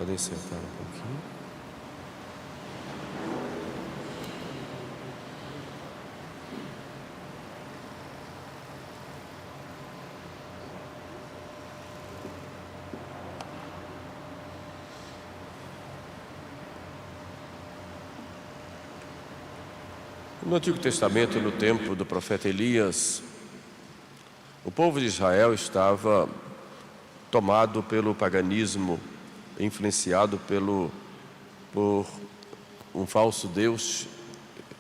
Podem sentar um pouquinho. No Antigo Testamento, no tempo do profeta Elias, o povo de Israel estava tomado pelo paganismo, influenciado por um falso deus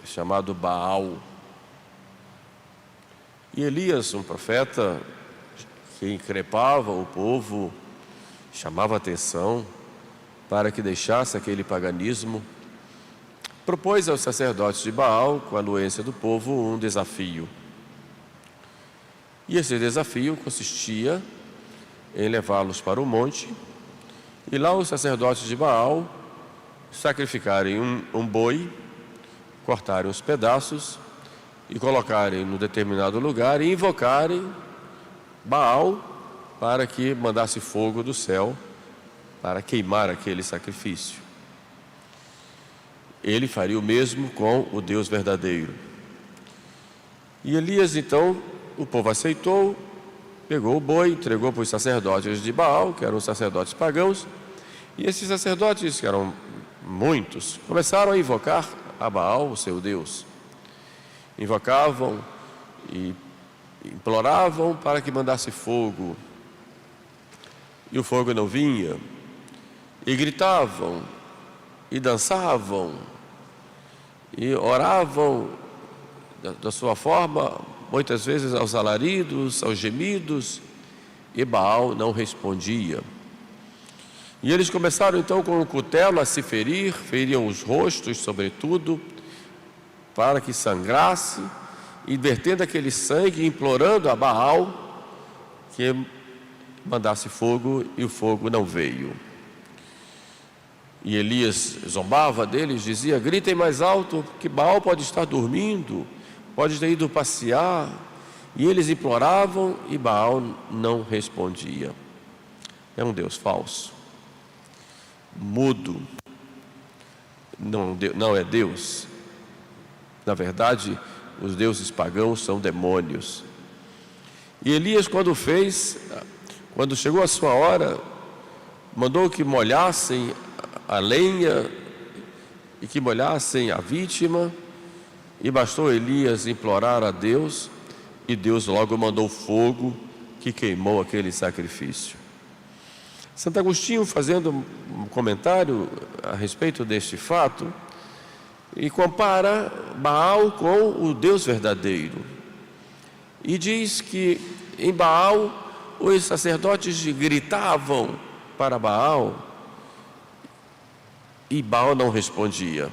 chamado Baal. E Elias, um profeta que increpava o povo, chamava atenção para que deixasse aquele paganismo, propôs aos sacerdotes de Baal, com a anuência do povo, um desafio. E esse desafio consistia em levá-los para o monte, e lá os sacerdotes de Baal sacrificarem um boi, cortarem os pedaços e colocarem num determinado lugar e invocarem Baal para que mandasse fogo do céu para queimar aquele sacrifício. Ele faria o mesmo com o Deus verdadeiro. E Elias, então, o povo aceitou, pegou o boi, entregou para os sacerdotes de Baal, que eram os sacerdotes pagãos, e esses sacerdotes, que eram muitos, começaram a invocar a Baal, o seu Deus. Invocavam e imploravam para que mandasse fogo, e o fogo não vinha, e gritavam, e dançavam, e oravam da sua forma, muitas vezes aos alaridos, aos gemidos, e Baal não respondia. E eles começaram então com o cutelo a se ferir, feriam os rostos sobretudo, para que sangrasse, e vertendo aquele sangue, implorando a Baal que mandasse fogo, e o fogo não veio. E Elias zombava deles, dizia: gritem mais alto, que Baal pode estar dormindo, pode ter ido passear. E eles imploravam e Baal não respondia. É um Deus falso, mudo, não é Deus. Na verdade, os deuses pagãos são demônios. E Elias, quando chegou a sua hora, mandou que molhassem a lenha e que molhassem a vítima, e bastou Elias implorar a Deus, e Deus logo mandou fogo que queimou aquele sacrifício. Santo Agostinho, fazendo um comentário a respeito deste fato, e compara Baal com o Deus verdadeiro, e diz que em Baal os sacerdotes gritavam para Baal, e Baal não respondia.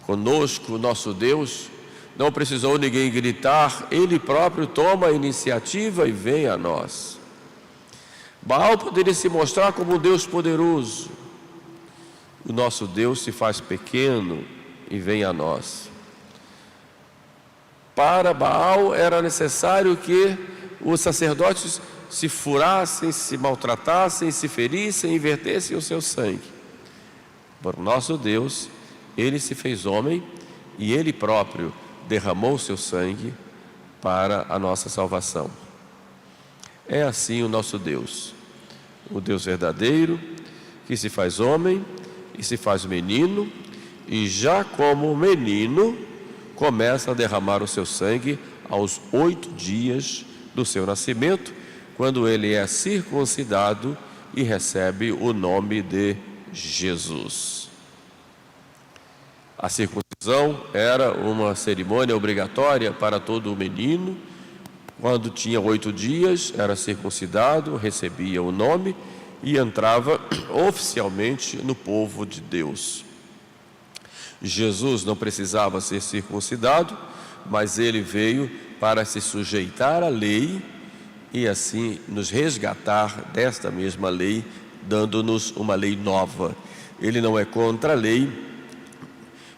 Conosco, nosso Deus, não precisou ninguém gritar, Ele próprio toma a iniciativa e vem a nós. Baal poderia se mostrar como um Deus poderoso. O nosso Deus se faz pequeno e vem a nós. Para Baal era necessário que os sacerdotes se furassem, se maltratassem, se ferissem e vertessem o seu sangue. Para o nosso Deus, Ele se fez homem e Ele próprio derramou o seu sangue para a nossa salvação. É assim o nosso Deus, o Deus verdadeiro, que se faz homem e se faz menino, e já como menino começa a derramar o seu sangue aos 8 dias do seu nascimento, quando ele é circuncidado e recebe o nome de Jesus. A circuncisão era uma cerimônia obrigatória para todo menino. Quando tinha 8 dias, era circuncidado, recebia o nome e entrava oficialmente no povo de Deus. Jesus não precisava ser circuncidado, mas ele veio para se sujeitar à lei e assim nos resgatar desta mesma lei, dando-nos uma lei nova. Ele não é contra a lei.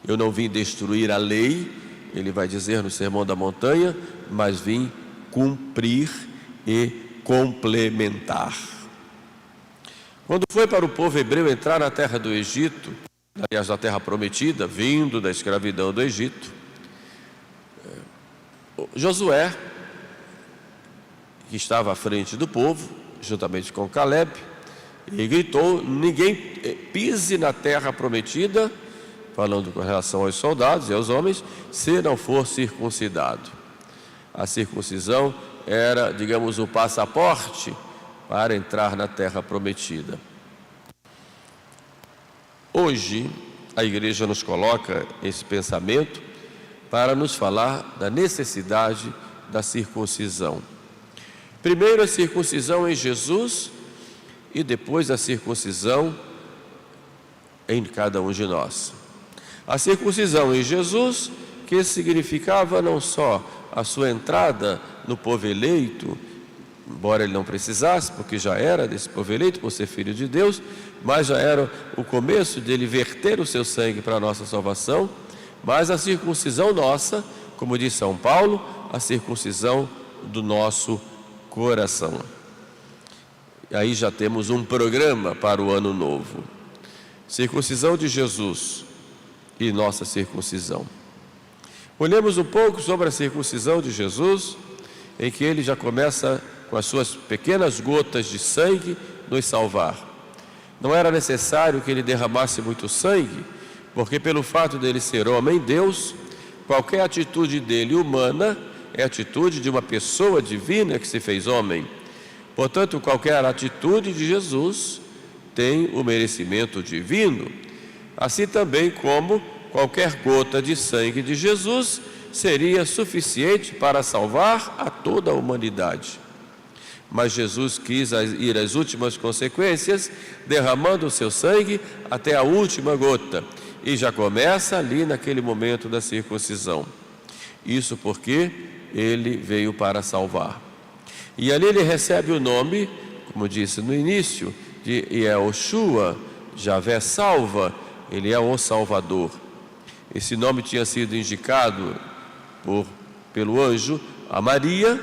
Eu não vim destruir a lei, ele vai dizer no Sermão da Montanha, mas vim cumprir e complementar. Quando foi para o povo hebreu entrar na terra do Egito, aliás, na terra prometida, vindo da escravidão do Egito, Josué, que estava à frente do povo, juntamente com Caleb, e gritou: ninguém pise na terra prometida, falando com relação aos soldados e aos homens, se não for circuncidado. A circuncisão era, digamos, o passaporte para entrar na terra prometida. Hoje, a igreja nos coloca esse pensamento para nos falar da necessidade da circuncisão. Primeiro a circuncisão em Jesus e depois a circuncisão em cada um de nós. A circuncisão em Jesus, que significava não só a sua entrada no povo eleito, embora ele não precisasse, porque já era desse povo eleito, por ser filho de Deus, mas já era o começo dele verter o seu sangue para a nossa salvação. Mas a circuncisão nossa, como diz São Paulo, a circuncisão do nosso coração. E aí já temos um programa para o ano novo. Circuncisão de Jesus e nossa circuncisão. Olhemos um pouco sobre a circuncisão de Jesus, em que ele já começa com as suas pequenas gotas de sangue nos salvar. Não era necessário que ele derramasse muito sangue, porque pelo fato dele ser homem Deus, qualquer atitude dele humana é a atitude de uma pessoa divina que se fez homem. Portanto, qualquer atitude de Jesus tem o merecimento divino, assim também como qualquer gota de sangue de Jesus seria suficiente para salvar a toda a humanidade. Mas Jesus quis ir às últimas consequências, derramando o seu sangue até a última gota. E já começa ali naquele momento da circuncisão. Isso porque ele veio para salvar. E ali ele recebe o nome, como disse no início, de Yehoshua, Javé salva, ele é o Salvador. Esse nome tinha sido indicado pelo anjo a Maria,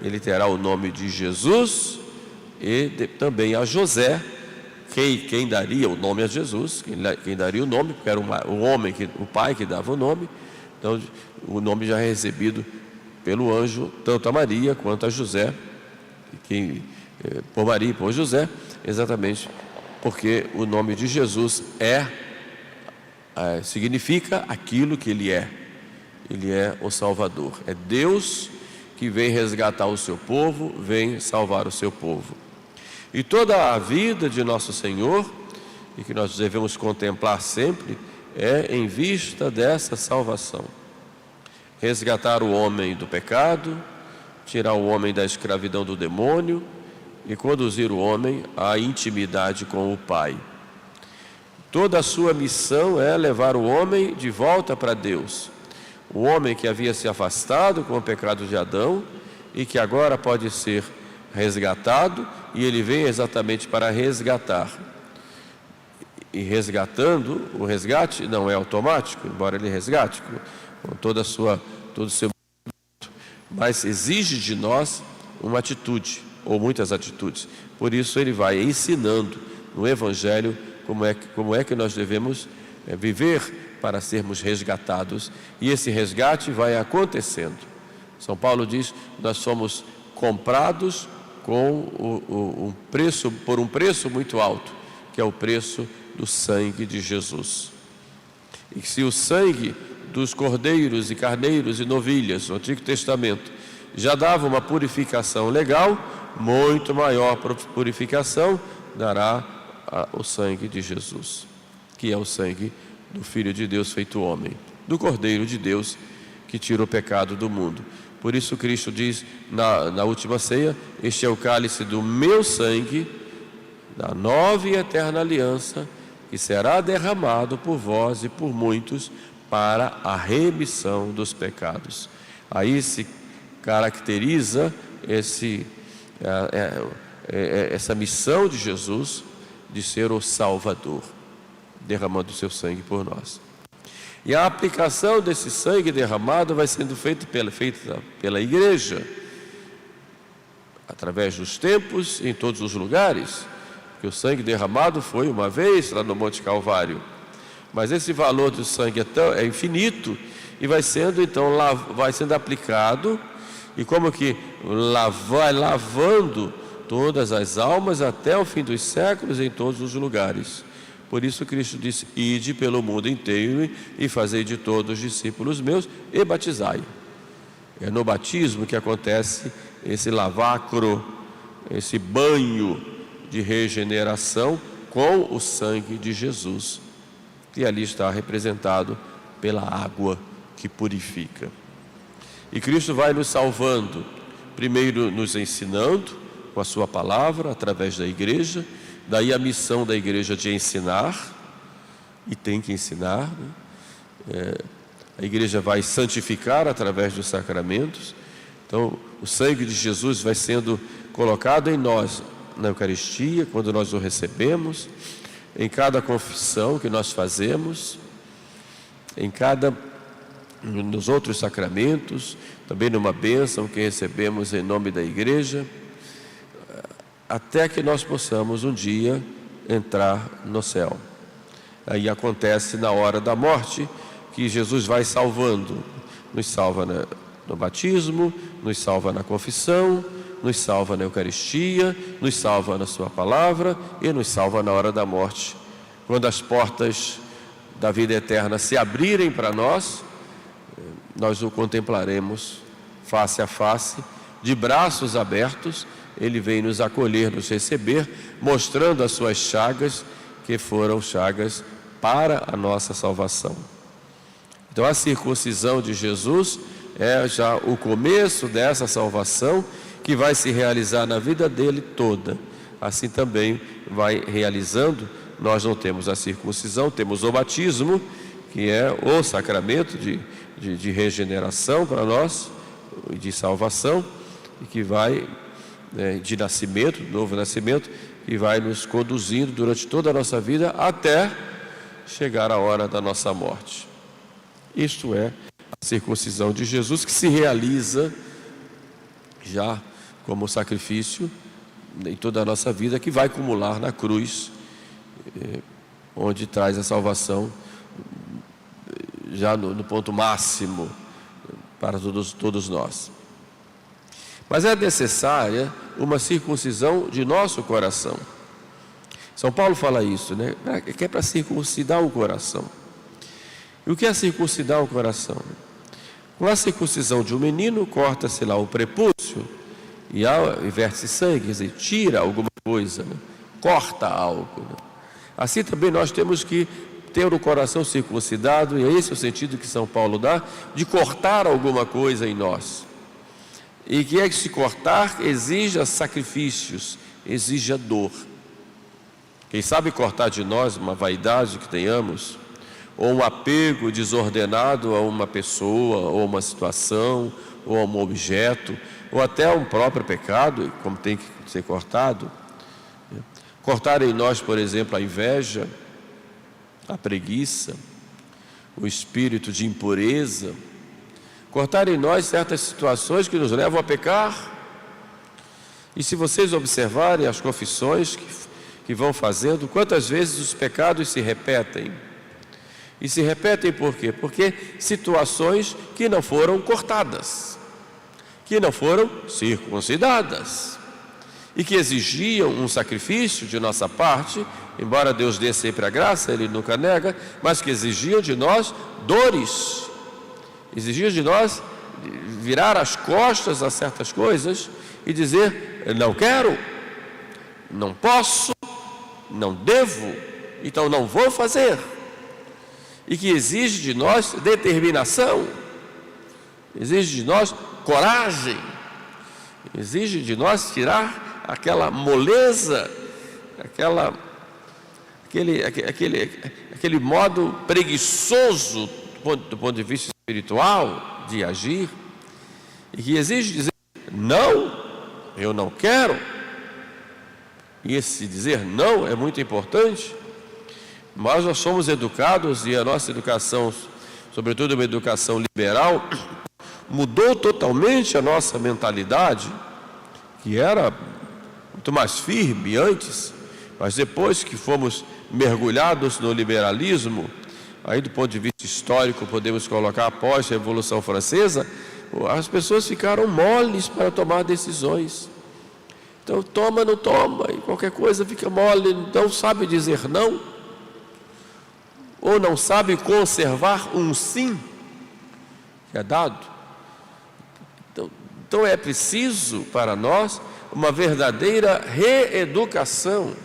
ele terá o nome de Jesus, e também a José, quem daria o nome a Jesus, quem daria o nome, porque era o homem, o pai que dava o nome. Então o nome já é recebido pelo anjo, tanto a Maria quanto a José, por Maria e por José, exatamente porque o nome de Jesus significa aquilo que ele é o Salvador, é Deus que vem resgatar o seu povo, vem salvar o seu povo. E toda a vida de nosso Senhor, e que nós devemos contemplar sempre, é em vista dessa salvação. Resgatar o homem do pecado, tirar o homem da escravidão do demônio e conduzir o homem à intimidade com o Pai. Toda a sua missão é levar o homem de volta para Deus. O homem que havia se afastado com o pecado de Adão e que agora pode ser resgatado, e ele vem exatamente para resgatar. E resgatando, o resgate não é automático, embora ele resgate com todo o seu, mas exige de nós uma atitude, ou muitas atitudes. Por isso ele vai ensinando no Evangelho como é que nós devemos viver para sermos resgatados, e esse resgate vai acontecendo. São Paulo diz: nós somos comprados por um preço muito alto, que é o preço do sangue de Jesus. E se o sangue dos cordeiros e carneiros e novilhas no Antigo Testamento já dava uma purificação legal, muito maior purificação dará o sangue de Jesus, que é o sangue do Filho de Deus feito homem, do Cordeiro de Deus que tira o pecado do mundo. Por isso Cristo diz na última ceia: este é o cálice do meu sangue, da nova e eterna aliança, que será derramado por vós e por muitos para a remissão dos pecados. Aí se caracteriza essa missão de Jesus de ser o Salvador, derramando o seu sangue por nós. E a aplicação desse sangue derramado vai sendo feita pela igreja, através dos tempos, em todos os lugares. que o sangue derramado foi uma vez lá no Monte Calvário, mas esse valor do sangue é infinito e vai sendo então vai sendo aplicado, e como que vai lavando todas as almas até o fim dos séculos em todos os lugares. Por isso Cristo disse: ide pelo mundo inteiro e fazei de todos os discípulos meus e batizai. É no batismo que acontece esse lavacro, esse banho de regeneração com o sangue de Jesus, que ali está representado pela água que purifica. E Cristo vai nos salvando, primeiro nos ensinando com a sua palavra, através da igreja. Daí a missão da igreja de ensinar, e tem que ensinar, né? A igreja vai santificar através dos sacramentos. Então o sangue de Jesus vai sendo colocado em nós na Eucaristia, quando nós o recebemos, em cada confissão que nós fazemos, nos outros sacramentos, também numa bênção que recebemos em nome da igreja, até que nós possamos um dia entrar no céu. Aí acontece na hora da morte que Jesus vai salvando, nos salva no batismo, nos salva na confissão, nos salva na Eucaristia, nos salva na sua palavra e nos salva na hora da morte. Quando as portas da vida eterna se abrirem para nós, nós o contemplaremos face a face, de braços abertos. Ele vem nos acolher, nos receber, mostrando as suas chagas, que foram chagas para a nossa salvação. Então a circuncisão de Jesus é já o começo dessa salvação, que vai se realizar na vida dele toda. Assim também vai realizando. Nós não temos a circuncisão, temos o batismo, que é o sacramento de regeneração para nós, de salvação, e que vai de nascimento, novo nascimento, que vai nos conduzindo durante toda a nossa vida até chegar a hora da nossa morte. Isto é a circuncisão de Jesus, que se realiza já como sacrifício em toda a nossa vida, que vai acumular na cruz, onde traz a salvação já no ponto máximo para todos nós. Mas é necessária uma circuncisão de nosso coração. São Paulo fala isso, né? Que é para circuncidar o coração. E o que é circuncidar o coração? Com a circuncisão de um menino, corta-se lá o prepúcio e verte-se sangue, quer dizer, tira alguma coisa, né? Corta algo, né? Assim também nós temos que ter o coração circuncidado, e é esse o sentido que São Paulo dá, de cortar alguma coisa em nós. E que é que se cortar exija sacrifícios, exija dor. Quem sabe cortar de nós uma vaidade que tenhamos, ou um apego desordenado a uma pessoa, ou uma situação, ou a um objeto, ou até um próprio pecado, como tem que ser cortado. Cortar em nós, por exemplo, a inveja, a preguiça, o espírito de impureza. Cortar em nós certas situações que nos levam a pecar. E se vocês observarem as confissões que vão fazendo, quantas vezes os pecados se repetem? E se repetem por quê? Porque situações que não foram cortadas, que não foram circuncidadas, e que exigiam um sacrifício de nossa parte, embora Deus dê sempre a graça, Ele nunca nega, mas que exigiam de nós dores, exigiam de nós virar as costas a certas coisas e dizer: não quero, não posso, não devo, então não vou fazer. E que exige de nós determinação, exige de nós coragem, exige de nós tirar aquela moleza, aquele modo preguiçoso do ponto de vista espiritual de agir, e que exige dizer: não, eu não quero. E esse dizer não é muito importante. Mas nós somos educados, e a nossa educação, sobretudo uma educação liberal, mudou totalmente a nossa mentalidade, que era muito mais firme antes, Mas depois que fomos mergulhados no liberalismo, aí do ponto de vista histórico podemos colocar após a Revolução Francesa, as pessoas ficaram moles para tomar decisões. Então toma, não toma, e qualquer coisa fica mole, não sabe dizer não, ou não sabe conservar um sim que é dado. Então é preciso para nós uma verdadeira reeducação.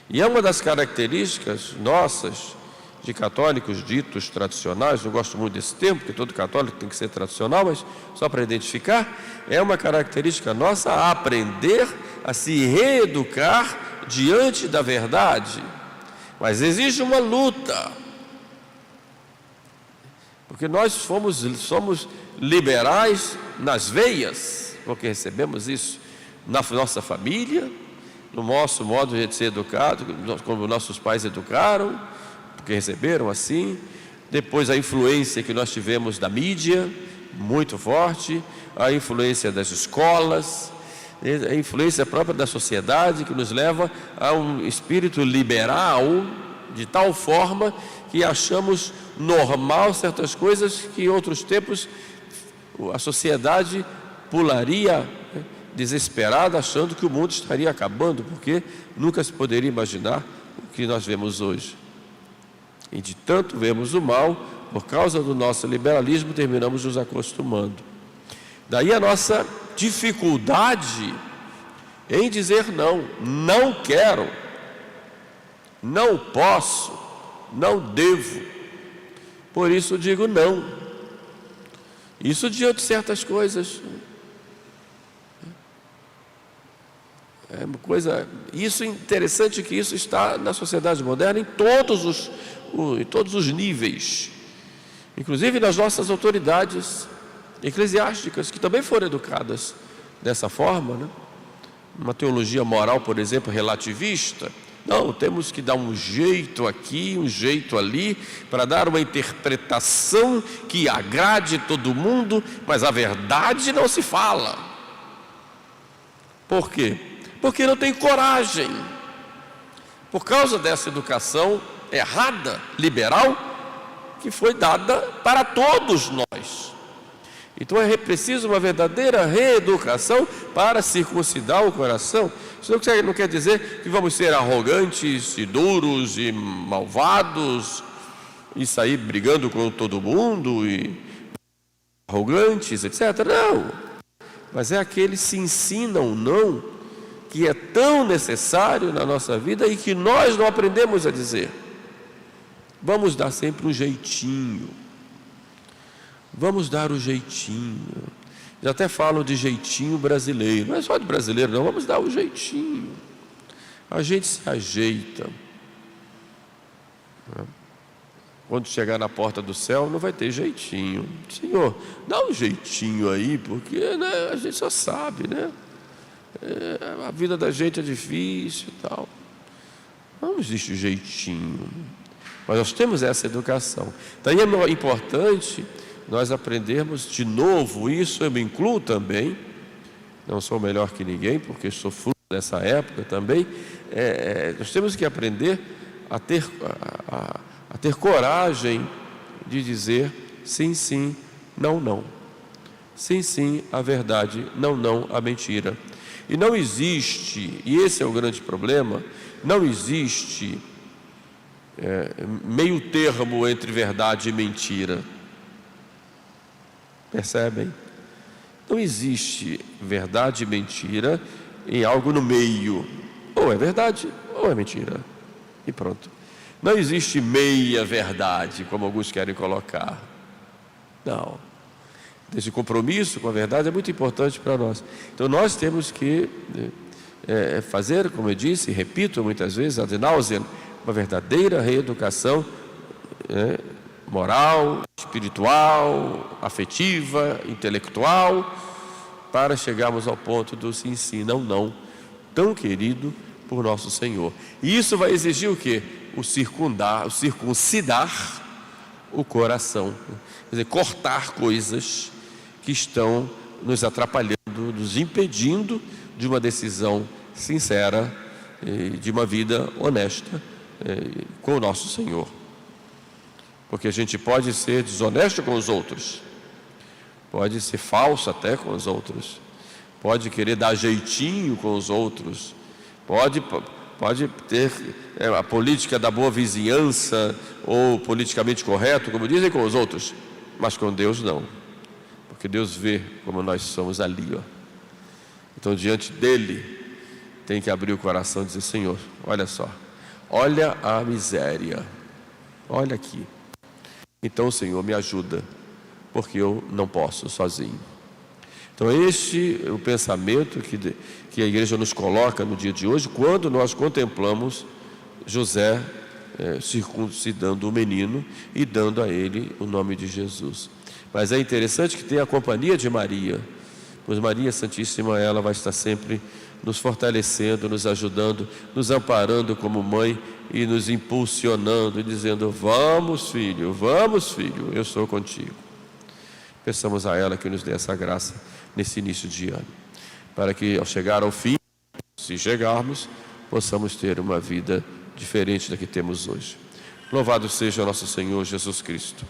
E é uma das características nossas, de católicos ditos tradicionais, não gosto muito desse termo, porque todo católico tem que ser tradicional, mas só para identificar, é uma característica nossa a aprender a se reeducar diante da verdade. Mas existe uma luta, porque nós somos liberais nas veias, porque recebemos isso na nossa família, no nosso modo de ser educado, como nossos pais educaram, porque receberam assim. Depois a influência que nós tivemos da mídia, muito forte, a influência das escolas, a influência própria da sociedade, que nos leva a um espírito liberal, de tal forma que achamos normal certas coisas que em outros tempos a sociedade pularia desesperada, achando que o mundo estaria acabando, porque nunca se poderia imaginar o que nós vemos hoje. E de tanto vemos o mal, por causa do nosso liberalismo, terminamos nos acostumando. Daí a nossa dificuldade em dizer não, não quero, não posso, não devo. Por isso digo não. Isso diante de certas coisas. É uma coisa, isso é interessante, que isso está na sociedade moderna em todos os níveis, inclusive nas nossas autoridades eclesiásticas, que também foram educadas dessa forma, né? Uma teologia moral, por exemplo, relativista. Não, temos que dar um jeito aqui, um jeito ali, para dar uma interpretação que agrade todo mundo, mas a verdade não se fala. Por quê? Porque não tem coragem. Por causa dessa educação errada, liberal, que foi dada para todos nós. Então é preciso uma verdadeira reeducação para circuncidar o coração. Isso não quer dizer que vamos ser arrogantes e duros e malvados e sair brigando com todo mundo e arrogantes, etc. Não. Mas é aquele se ensina ou não que é tão necessário na nossa vida e que nós não aprendemos a dizer. Vamos dar sempre um jeitinho. Vamos dar o jeitinho. Já até falo de jeitinho brasileiro. Não é só de brasileiro, não. Vamos dar o jeitinho. A gente se ajeita. Quando chegar na porta do céu, não vai ter jeitinho. Senhor, dá um jeitinho aí, porque né, a gente só sabe, né? A vida da gente é difícil e tal. Não existe jeitinho. Mas nós temos essa educação. Daí é importante nós aprendermos de novo isso. Eu me incluo também. Não sou melhor que ninguém, porque sou fruto dessa época também. Nós temos que aprender a ter coragem de dizer sim, sim, não, não. Sim, sim, a verdade, não, não, a mentira. E não existe, e esse é o grande problema, não existe meio termo entre verdade e mentira. Percebem? Não existe verdade e mentira em algo no meio. Ou é verdade, ou é mentira. E pronto. Não existe meia verdade, como alguns querem colocar. Não. Esse compromisso com a verdade é muito importante para nós. Então nós temos que fazer, como eu disse, e repito muitas vezes, ad nauseam, uma verdadeira reeducação moral, espiritual, afetiva, intelectual, para chegarmos ao ponto do sim, sim, não, não, tão querido por nosso Senhor. E isso vai exigir o quê? O circuncidar o coração, quer dizer, cortar coisas que estão nos atrapalhando, nos impedindo de uma decisão sincera de uma vida honesta com o nosso Senhor. Porque a gente pode ser desonesto com os outros, pode ser falso até com os outros, pode querer dar jeitinho com os outros, pode ter a política da boa vizinhança ou politicamente correto, como dizem, com os outros, mas com Deus não, porque Deus vê como nós somos ali, ó. Então, diante dele, tem que abrir o coração e dizer: Senhor, olha só, olha a miséria, olha aqui. Então, Senhor, me ajuda, porque eu não posso sozinho. Então, este é o pensamento que a igreja nos coloca no dia de hoje, quando nós contemplamos José circuncidando o menino e dando a ele o nome de Jesus. Mas é interessante que tem a companhia de Maria, pois Maria Santíssima, ela vai estar sempre nos fortalecendo, nos ajudando, nos amparando como mãe e nos impulsionando e dizendo: vamos filho, eu sou contigo. Peçamos a ela que nos dê essa graça nesse início de ano, para que ao chegar ao fim, se chegarmos, possamos ter uma vida diferente da que temos hoje. Louvado seja nosso Senhor Jesus Cristo.